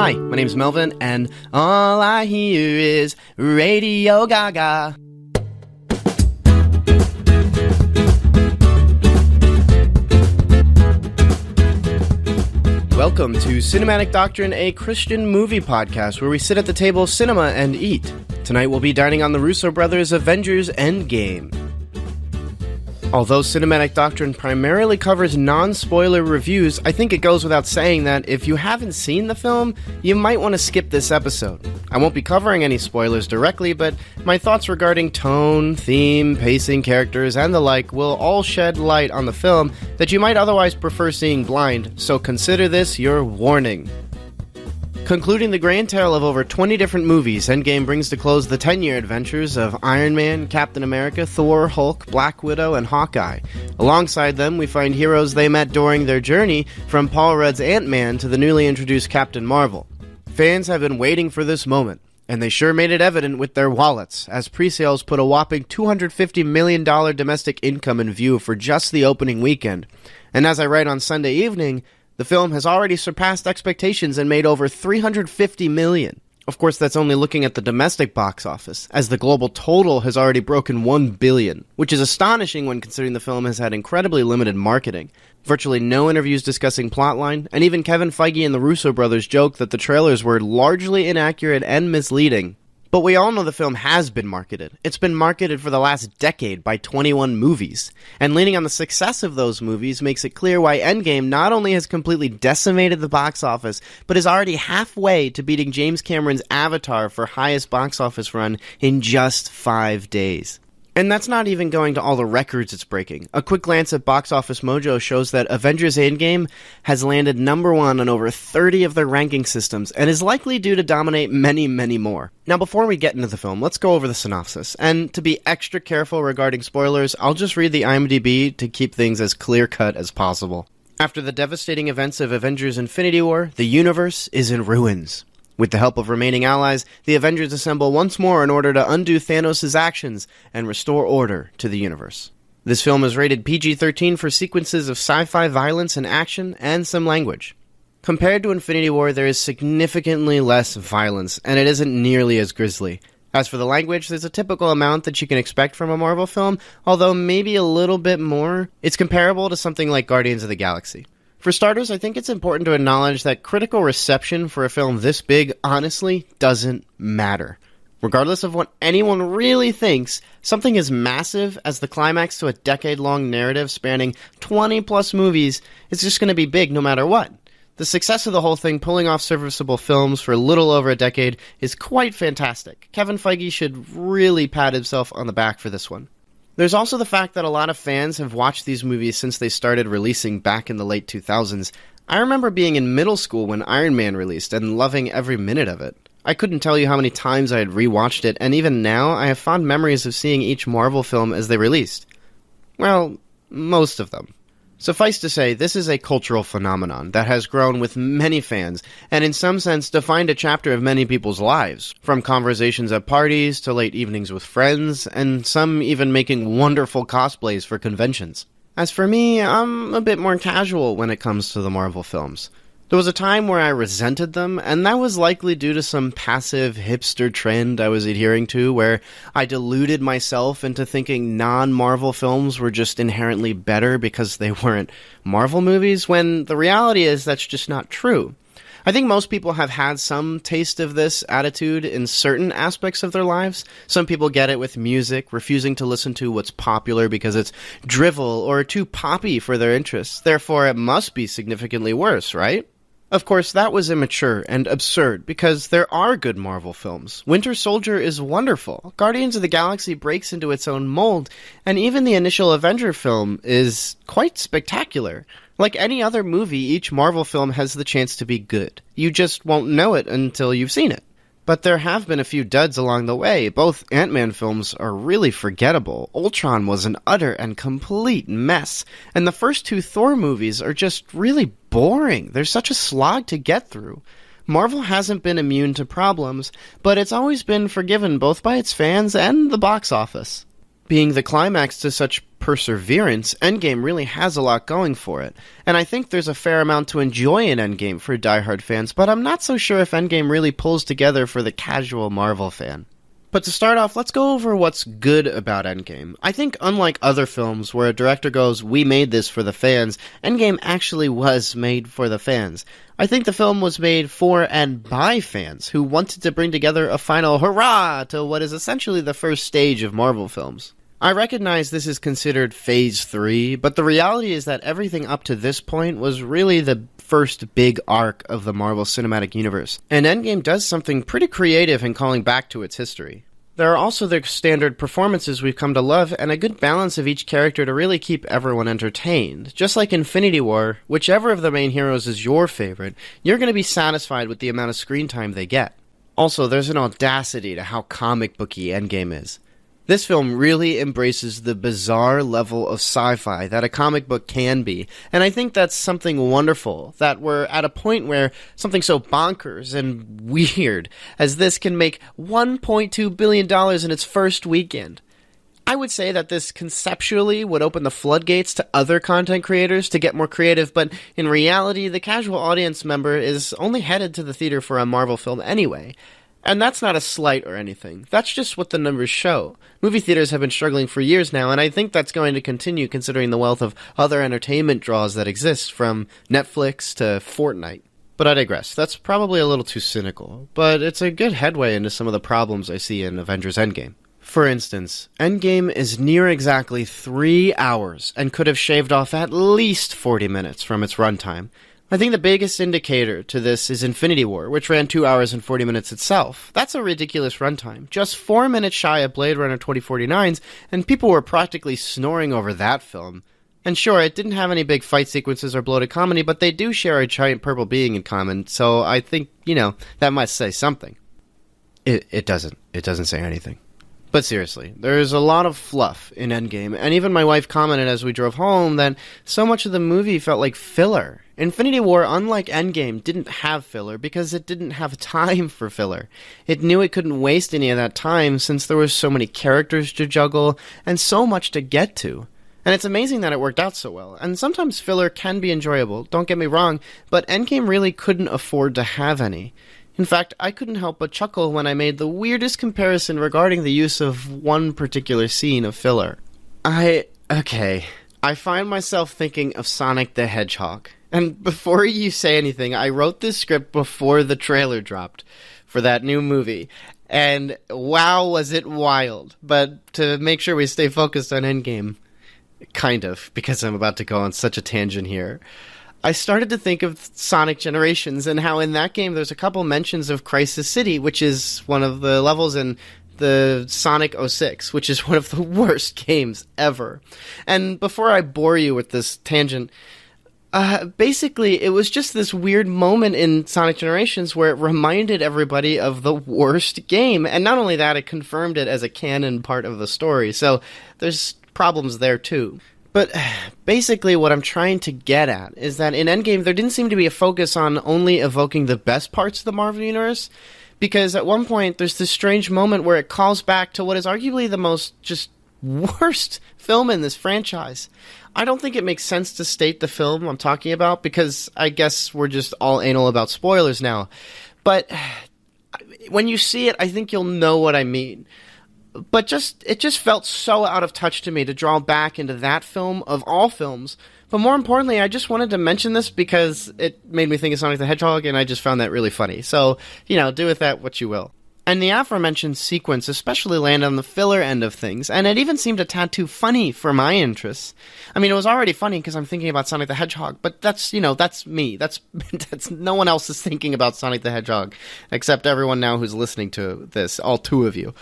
Hi, my name's Melvin, and all I hear is Radio Gaga. Welcome to Cinematic Doctrine, a Christian movie podcast where we sit at the table of cinema and eat. Tonight we'll be dining on the Russo brothers' Avengers Endgame. Although Cinematic Doctrine primarily covers non-spoiler reviews, I think it goes without saying that if you haven't seen the film, you might want to skip this episode. I won't be covering any spoilers directly, but my thoughts regarding tone, theme, pacing, characters, and the like will all shed light on the film that you might otherwise prefer seeing blind, so consider this your warning. Concluding the grand tale of over 20 different movies, Endgame brings to close the 10-year adventures of Iron Man, Captain America, Thor, Hulk, Black Widow, and Hawkeye. Alongside them, we find heroes they met during their journey, from Paul Rudd's Ant-Man to the newly introduced Captain Marvel. Fans have been waiting for this moment, and they sure made it evident with their wallets, as pre-sales put a whopping $250 million domestic income in view for just the opening weekend. And as I write on Sunday evening, the film has already surpassed expectations and made over $350 million. Of course, that's only looking at the domestic box office, as the global total has already broken $1 billion, which is astonishing when considering the film has had incredibly limited marketing. Virtually no interviews discussing plotline, and even Kevin Feige and the Russo brothers joke that the trailers were largely inaccurate and misleading. But we all know the film has been marketed. It's been marketed for the last decade by 21 movies. And leaning on the success of those movies makes it clear why Endgame not only has completely decimated the box office, but is already halfway to beating James Cameron's Avatar for highest box office run in just 5 days. And that's not even going to all the records it's breaking. A quick glance at Box Office Mojo shows that Avengers Endgame has landed number 1 on over 30 of their ranking systems, and is likely due to dominate many, many more. Now before we get into the film, let's go over the synopsis. And to be extra careful regarding spoilers, I'll just read the IMDb to keep things as clear-cut as possible. After the devastating events of Avengers Infinity War, the universe is in ruins. With the help of remaining allies, the Avengers assemble once more in order to undo Thanos' actions and restore order to the universe. This film is rated PG-13 for sequences of sci-fi violence and action and some language. Compared to Infinity War, there is significantly less violence, and it isn't nearly as grisly. As for the language, there's a typical amount that you can expect from a Marvel film, although maybe a little bit more. It's comparable to something like Guardians of the Galaxy. For starters, I think it's important to acknowledge that critical reception for a film this big, honestly, doesn't matter. Regardless of what anyone really thinks, something as massive as the climax to a decade-long narrative spanning 20-plus movies is just going to be big no matter what. The success of the whole thing, pulling off serviceable films for a little over a decade, is quite fantastic. Kevin Feige should really pat himself on the back for this one. There's also the fact that a lot of fans have watched these movies since they started releasing back in the late 2000s. I remember being in middle school when Iron Man released and loving every minute of it. I couldn't tell you how many times I had rewatched it, and even now I have fond memories of seeing each Marvel film as they released. Well, most of them. Suffice to say, this is a cultural phenomenon that has grown with many fans, and in some sense defined a chapter of many people's lives, from conversations at parties to late evenings with friends, and some even making wonderful cosplays for conventions. As for me, I'm a bit more casual when it comes to the Marvel films. There was a time where I resented them, and that was likely due to some passive hipster trend I was adhering to, where I deluded myself into thinking non-Marvel films were just inherently better because they weren't Marvel movies, when the reality is that's just not true. I think most people have had some taste of this attitude in certain aspects of their lives. Some people get it with music, refusing to listen to what's popular because it's drivel or too poppy for their interests. Therefore, it must be significantly worse, right? Of course, that was immature and absurd, because there are good Marvel films. Winter Soldier is wonderful. Guardians of the Galaxy breaks into its own mold, and even the initial Avenger film is quite spectacular. Like any other movie, each Marvel film has the chance to be good. You just won't know it until you've seen it. But there have been a few duds along the way. Both Ant-Man films are really forgettable. Ultron was an utter and complete mess. And the first 2 Thor movies are just really boring. They're such a slog to get through. Marvel hasn't been immune to problems, but it's always been forgiven both by its fans and the box office. Being the climax to such perseverance, Endgame really has a lot going for it, and I think there's a fair amount to enjoy in Endgame for diehard fans, but I'm not so sure if Endgame really pulls together for the casual Marvel fan. But to start off, let's go over what's good about Endgame. I think unlike other films where a director goes, "We made this for the fans," Endgame actually was made for the fans. I think the film was made for and by fans who wanted to bring together a final hurrah to what is essentially the first stage of Marvel films. I recognize this is considered Phase 3, but the reality is that everything up to this point was really the first big arc of the Marvel Cinematic Universe, and Endgame does something pretty creative in calling back to its history. There are also the standard performances we've come to love, and a good balance of each character to really keep everyone entertained. Just like Infinity War, whichever of the main heroes is your favorite, you're going to be satisfied with the amount of screen time they get. Also, there's an audacity to how comic booky Endgame is. This film really embraces the bizarre level of sci-fi that a comic book can be, and I think that's something wonderful, that we're at a point where something so bonkers and weird as this can make $1.2 billion in its first weekend. I would say that this conceptually would open the floodgates to other content creators to get more creative, but in reality, the casual audience member is only headed to the theater for a Marvel film anyway. And that's not a slight or anything. That's just what the numbers show. Movie theaters have been struggling for years now, and I think that's going to continue considering the wealth of other entertainment draws that exist, from Netflix to Fortnite. But I digress. That's probably a little too cynical, but it's a good headway into some of the problems I see in Avengers Endgame. For instance, Endgame is near exactly 3 hours and could have shaved off at least 40 minutes from its runtime. I think the biggest indicator to this is Infinity War, which ran 2 hours and 40 minutes itself. That's a ridiculous runtime, just 4 minutes shy of Blade Runner 2049's, and people were practically snoring over that film. And sure, it didn't have any big fight sequences or bloated comedy, but they do share a giant purple being in common, so I think, that might say something. It doesn't. It doesn't say anything. But seriously, there's a lot of fluff in Endgame, and even my wife commented as we drove home that so much of the movie felt like filler. Infinity War, unlike Endgame, didn't have filler because it didn't have time for filler. It knew it couldn't waste any of that time since there were so many characters to juggle and so much to get to. And it's amazing that it worked out so well. And sometimes filler can be enjoyable, don't get me wrong, but Endgame really couldn't afford to have any. In fact, I couldn't help but chuckle when I made the weirdest comparison regarding the use of one particular scene of filler. I find myself thinking of Sonic the Hedgehog. And before you say anything, I wrote this script before the trailer dropped for that new movie. And wow, was it wild. But to make sure we stay focused on Endgame, kind of, because I'm about to go on such a tangent here, I started to think of Sonic Generations and how in that game there's a couple mentions of Crisis City, which is one of the levels in the Sonic 06, which is one of the worst games ever. And before I bore you with this tangent, basically it was just this weird moment in Sonic Generations where it reminded everybody of the worst game. And not only that, it confirmed it as a canon part of the story. So there's problems there too. But basically what I'm trying to get at is that in Endgame there didn't seem to be a focus on only evoking the best parts of the Marvel Universe, because at one point there's this strange moment where it calls back to what is arguably the most just worst film in this franchise. I don't think it makes sense to state the film I'm talking about because I guess we're just all anal about spoilers now. But when you see it, I think you'll know what I mean. But it just felt so out of touch to me to draw back into that film of all films. But more importantly, I just wanted to mention this because it made me think of Sonic the Hedgehog, and I just found that really funny. So, do with that what you will. And the aforementioned sequence especially landed on the filler end of things, and it even seemed a tad too funny for my interests. I mean, it was already funny because I'm thinking about Sonic the Hedgehog, but that's me. That's no one else is thinking about Sonic the Hedgehog, except everyone now who's listening to this, all two of you.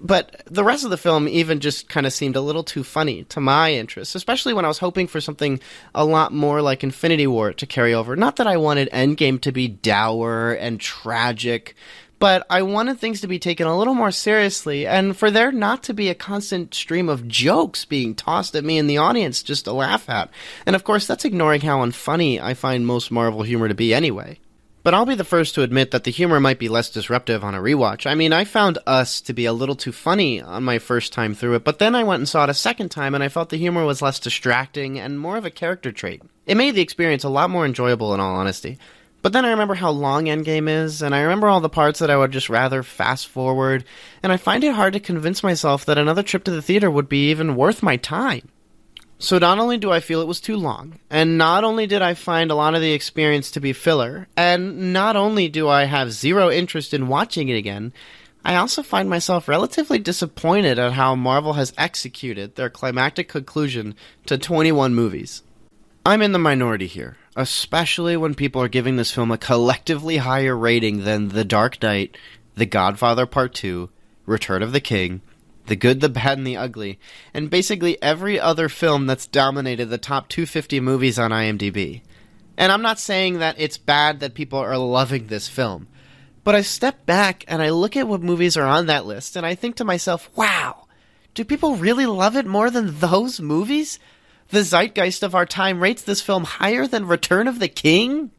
But the rest of the film even just kind of seemed a little too funny to my interests, especially when I was hoping for something a lot more like Infinity War to carry over. Not that I wanted Endgame to be dour and tragic, but I wanted things to be taken a little more seriously, and for there not to be a constant stream of jokes being tossed at me in the audience just to laugh at. And of course, that's ignoring how unfunny I find most Marvel humor to be anyway. But I'll be the first to admit that the humor might be less disruptive on a rewatch. I mean, I found Us to be a little too funny on my first time through it, but then I went and saw it a second time and I felt the humor was less distracting and more of a character trait. It made the experience a lot more enjoyable in all honesty. But then I remember how long Endgame is, and I remember all the parts that I would just rather fast forward, and I find it hard to convince myself that another trip to the theater would be even worth my time. So not only do I feel it was too long, and not only did I find a lot of the experience to be filler, and not only do I have zero interest in watching it again, I also find myself relatively disappointed at how Marvel has executed their climactic conclusion to 21 movies. I'm in the minority here, especially when people are giving this film a collectively higher rating than The Dark Knight, The Godfather Part 2, Return of the King, The Good, the Bad, and the Ugly, and basically every other film that's dominated the top 250 movies on IMDb. And I'm not saying that it's bad that people are loving this film, but I step back and I look at what movies are on that list, and I think to myself, wow, do people really love it more than those movies? The zeitgeist of our time rates this film higher than Return of the King?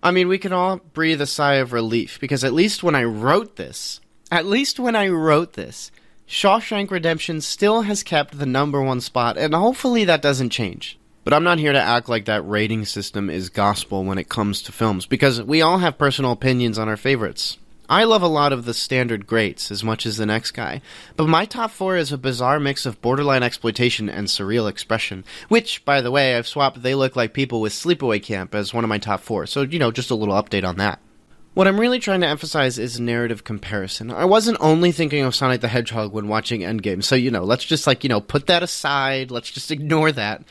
I mean, we can all breathe a sigh of relief, because at least when I wrote this, Shawshank Redemption still has kept the number one spot, and hopefully that doesn't change. But I'm not here to act like that rating system is gospel when it comes to films, because we all have personal opinions on our favorites. I love a lot of the standard greats as much as the next guy, but my top 4 is a bizarre mix of borderline exploitation and surreal expression, which, by the way, I've swapped They Look Like People with Sleepaway Camp as one of my top 4, so, just a little update on that. What I'm really trying to emphasize is narrative comparison. I wasn't only thinking of Sonic the Hedgehog when watching Endgame, so, let's just, put that aside, let's just ignore that.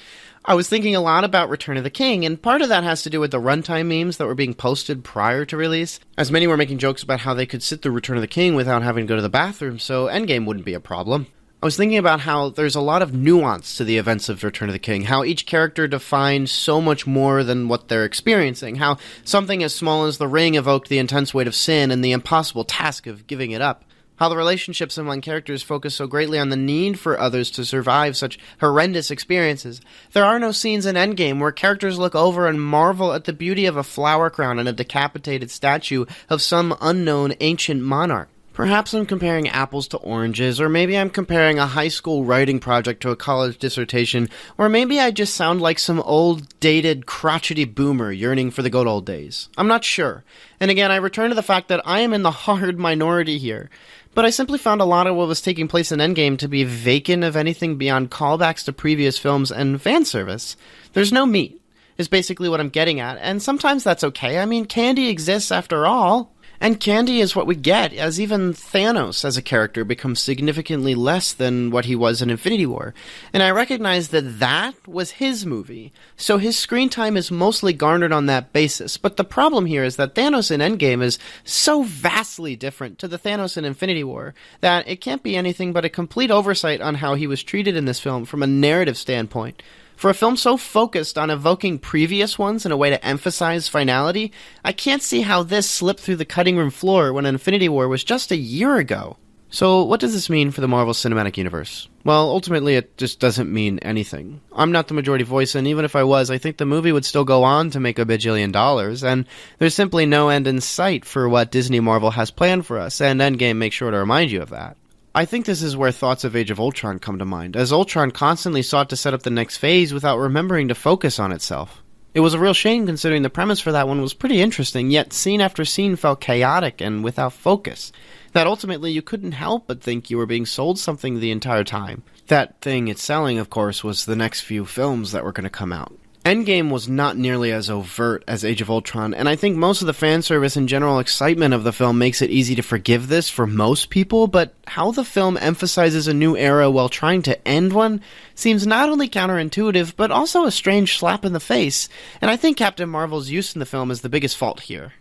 I was thinking a lot about Return of the King, and part of that has to do with the runtime memes that were being posted prior to release, as many were making jokes about how they could sit through Return of the King without having to go to the bathroom, so Endgame wouldn't be a problem. I was thinking about how there's a lot of nuance to the events of Return of the King, how each character defines so much more than what they're experiencing, how something as small as the ring evoked the intense weight of sin and the impossible task of giving it up. How the relationships among characters focus so greatly on the need for others to survive such horrendous experiences. There are no scenes in Endgame where characters look over and marvel at the beauty of a flower crown and a decapitated statue of some unknown ancient monarch. Perhaps I'm comparing apples to oranges, or maybe I'm comparing a high school writing project to a college dissertation, or maybe I just sound like some old, dated, crotchety boomer yearning for the good old days. I'm not sure. And again, I return to the fact that I am in the hard minority here. But I simply found a lot of what was taking place in Endgame to be vacant of anything beyond callbacks to previous films and fan service. There's no meat, is basically what I'm getting at, and sometimes that's okay. I mean, candy exists after all. And candy is what we get, as even Thanos as a character becomes significantly less than what he was in Infinity War. And I recognize that that was his movie, so his screen time is mostly garnered on that basis. But the problem here is that Thanos in Endgame is so vastly different to the Thanos in Infinity War that it can't be anything but a complete oversight on how he was treated in this film from a narrative standpoint. For a film so focused on evoking previous ones in a way to emphasize finality, I can't see how this slipped through the cutting room floor when Infinity War was just a year ago. So what does this mean for the Marvel Cinematic Universe? Well, ultimately it just doesn't mean anything. I'm not the majority voice, and even if I was, I think the movie would still go on to make $1 bajillion, and there's simply no end in sight for what Disney Marvel has planned for us, and Endgame makes sure to remind you of that. I think this is where thoughts of Age of Ultron come to mind, as Ultron constantly sought to set up the next phase without remembering to focus on itself. It was a real shame considering the premise for that one was pretty interesting, yet scene after scene felt chaotic and without focus. That ultimately you couldn't help but think you were being sold something the entire time. That thing it's selling, of course, was the next few films that were going to come out. Endgame was not nearly as overt as Age of Ultron, and I think most of the fan service and general excitement of the film makes it easy to forgive this for most people, but how the film emphasizes a new era while trying to end one seems not only counterintuitive, but also a strange slap in the face, and I think Captain Marvel's use in the film is the biggest fault here.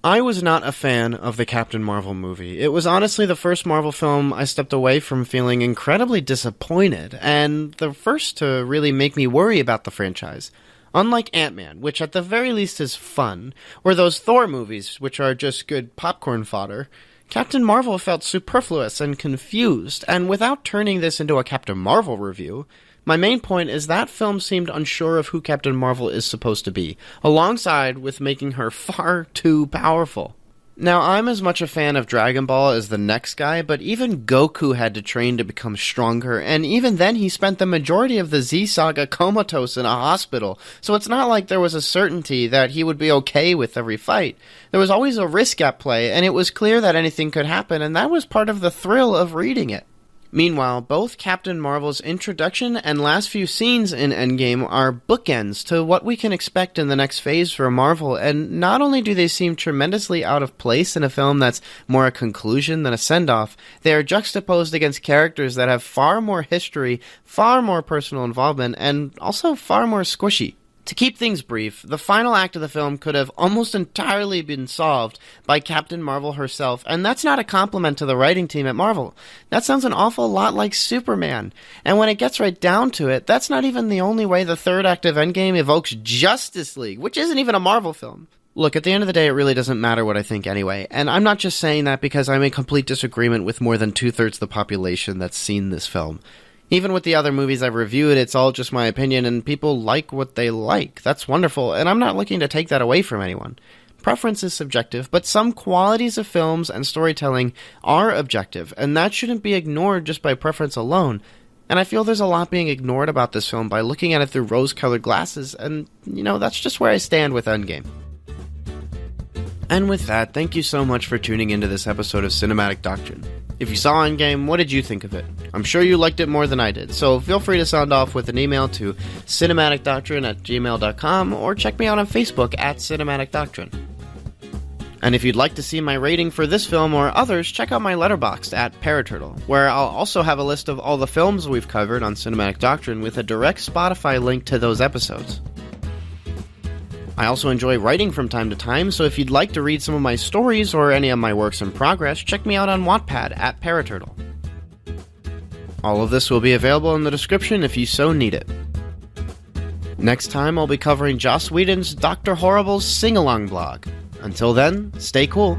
I was not a fan of the Captain Marvel movie. It was honestly the first Marvel film I stepped away from feeling incredibly disappointed, and the first to really make me worry about the franchise. Unlike Ant-Man, which at the very least is fun, or those Thor movies, which are just good popcorn fodder, Captain Marvel felt superfluous and confused, and without turning this into a Captain Marvel review, My main point is that film seemed unsure of who Captain Marvel is supposed to be, alongside with making her far too powerful. Now, I'm as much a fan of Dragon Ball as the next guy, but even Goku had to train to become stronger, and even then he spent the majority of the Z Saga comatose in a hospital, so it's not like there was a certainty that he would be okay with every fight. There was always a risk at play, and it was clear that anything could happen, and that was part of the thrill of reading it. Meanwhile, both Captain Marvel's introduction and last few scenes in Endgame are bookends to what we can expect in the next phase for Marvel, and not only do they seem tremendously out of place in a film that's more a conclusion than a send-off, they are juxtaposed against characters that have far more history, far more personal involvement, and also far more squishy. To keep things brief, the final act of the film could have almost entirely been solved by Captain Marvel herself, and that's not a compliment to the writing team at Marvel. That sounds an awful lot like Superman. And when it gets right down to it, that's not even the only way the third act of Endgame evokes Justice League, which isn't even a Marvel film. Look, at the end of the day, it really doesn't matter what I think anyway, and I'm not just saying that because I'm in complete disagreement with more than 2/3 of the population that's seen this film. Even with the other movies I've reviewed, it's all just my opinion, and people like what they like. That's wonderful, and I'm not looking to take that away from anyone. Preference is subjective, but some qualities of films and storytelling are objective, and that shouldn't be ignored just by preference alone. And I feel there's a lot being ignored about this film by looking at it through rose-colored glasses, and, that's just where I stand with Endgame. And with that, thank you so much for tuning into this episode of Cinematic Doctrine. If you saw Endgame, what did you think of it? I'm sure you liked it more than I did, so feel free to sound off with an email to cinematicdoctrine@gmail.com or check me out on Facebook at Cinematic Doctrine. And if you'd like to see my rating for this film or others, check out my Letterboxd at Paraturtle, where I'll also have a list of all the films we've covered on Cinematic Doctrine with a direct Spotify link to those episodes. I also enjoy writing from time to time, so if you'd like to read some of my stories or any of my works in progress, check me out on Wattpad at Paraturtle. All of this will be available in the description if you so need it. Next time, I'll be covering Joss Whedon's Dr. Horrible's Sing-Along blog. Until then, stay cool.